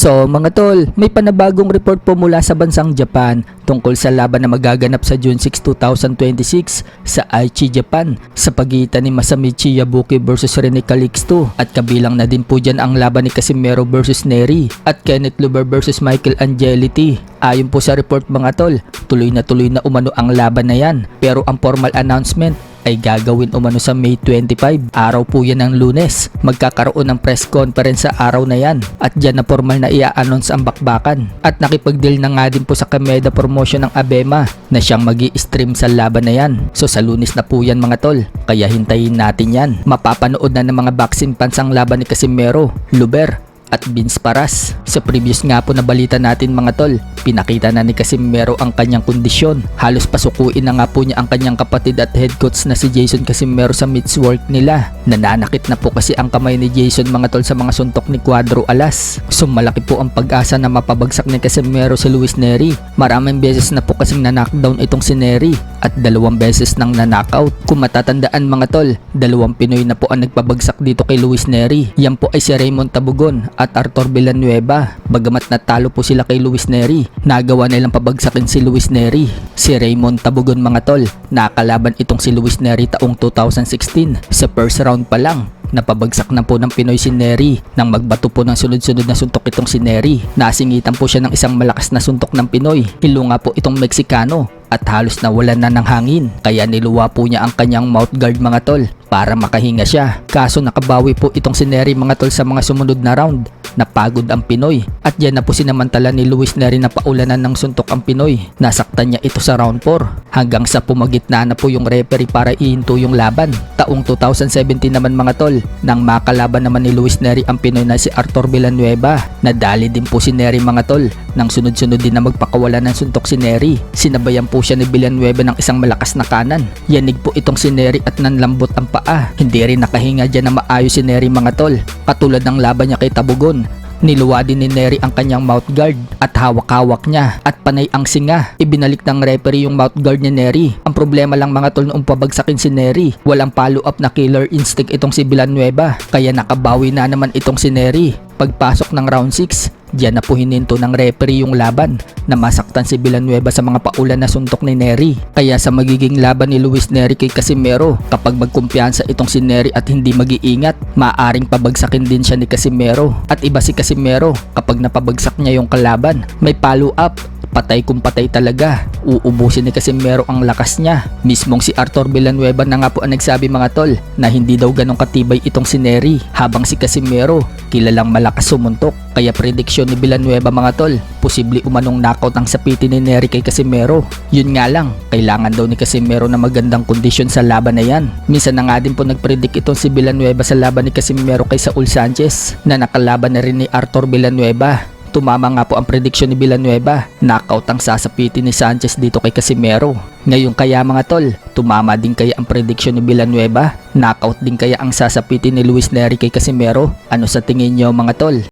So mga tol, may panabagong report po mula sa bansang Japan tungkol sa laban na magaganap sa June 6, 2026 sa Aichi, Japan sa pagitan ni Masamichi Yabuki versus Rene Calixto at kabilang na din po dyan ang laban ni Casimero versus Neri at Kenneth Luber versus Michael Angeliti. Ayon po sa report mga tol, tuloy na umano ang laban na yan pero ang formal announcement ay gagawin umano sa May 25. Araw po yan ng Lunes. Magkakaroon ng press conference sa araw na yan. At dyan na formal na i-announce ang bakbakan. At nakipag-deal na nga din po sa Kameda Promotion ng Abema na siyang magi-stream sa laban na yan. So sa Lunes na po yan mga tol. Kaya hintayin natin yan. Mapapanood na ng mga boxing fans ang laban ni Casimero, Luber at Vince Paras. Sa previous nga po na balita natin mga tol, pinakita na ni Casimero ang kanyang kondisyon. Halos pasukuin na nga po niya ang kanyang kapatid at head coach na si Jason Casimero sa meets work nila. Nananakit na po kasi ang kamay ni Jason mga tol sa mga suntok ni Cuadro Alas. So malaki po ang pag-asa na mapabagsak ni Casimero si Luis Neri. Maraming beses na po kasing na-knockdown itong si Neri at 2 beses nang na-knockout. Kung matatandaan mga tol, 2 Pinoy na po ang nagpabagsak dito kay Luis Neri. Yan po ay si Raymond Tabugon at Arthur Villanueva. Bagamat natalo po sila kay Luis Neri, nagawa nilang pabagsakin si Luis Neri. Si Raymond Tabugon mga tol, nakalaban itong si Luis Neri taong 2016. Sa first round pa lang, napabagsak na po ng Pinoy si Neri nang magbato po ng sunod-sunod na suntok itong si Neri. Nasingitan po siya ng isang malakas na suntok ng Pinoy. Hilunga po itong Meksikano at halos nawalan na ng hangin. Kaya niluwa po niya ang kanyang mouth guard mga tol para makahinga siya. Kaso nakabawi po itong si Neri mga tol sa mga sumunod na round. Napagod ang Pinoy at yan na po sinamantala ni Luis Neri na paulanan ng suntok ang Pinoy. Nasaktan niya ito sa round 4 hanggang sa pumagitna na po yung referee para ihinto yung laban. Taong 2017 naman mga tol, nang makalaban naman ni Luis Neri ang Pinoy na si Arthur Villanueva. Nadali din po si Neri mga tol nang sunod-sunod din na magpakawala ng suntok si Neri. Sinabayan po siya ni Villanueva ng isang malakas na kanan. Yanig po itong si Neri at nanlambot ang paa. Hindi rin nakahinga dyan na maayos si Neri mga tol. Katulad ng laban niya kay Tabugon, niluwa din ni Neri ang kanyang mouth guard at hawak-hawak niya at panay ang singa. Ibinalik ng referee yung mouth guard ni Neri. Ang problema lang mga tol noong pabagsakin si Neri, walang follow-up na killer instinct itong si Villanueva. Kaya nakabawi na naman itong si Neri. Pagpasok ng round 6, diyan na po hininto ng referee yung laban na masaktan si Villanueva sa mga paulan na suntok ni Neri. Kaya sa magiging laban ni Luis Neri kay Casimero, kapag magkumpiyansa itong si Neri at hindi mag-iingat, maaaring pabagsakin din siya ni Casimero. At iba si Casimero, kapag napabagsak niya yung kalaban, may follow-up. Patay kung patay talaga. Uubusin ni Casimero ang lakas niya. Mismong si Arthur Villanueva na nga po ang nagsabi mga tol na hindi daw ganong katibay itong si Neri, habang si Casimero kilalang malakas sumuntok. Kaya prediksyon ni Villanueva mga tol, posible umanong knockout ang sapitin ni Neri kay Casimero. Yun nga lang, kailangan daw ni Casimero na magandang kondisyon sa laban na yan. Minsan na nga din po nagpredict itong si Villanueva sa laban ni Casimero kay Saul Sanchez na nakalaban na rin ni Arthur Villanueva. Tumama nga po ang prediksyon ni Villanueva. Knockout ang sasapitin ni Sanchez dito kay Casimero. Ngayon kaya mga tol, tumama din kaya ang prediksyon ni Villanueva? Knockout din kaya ang sasapitin ni Luis Neri kay Casimero? Ano sa tingin nyo mga tol?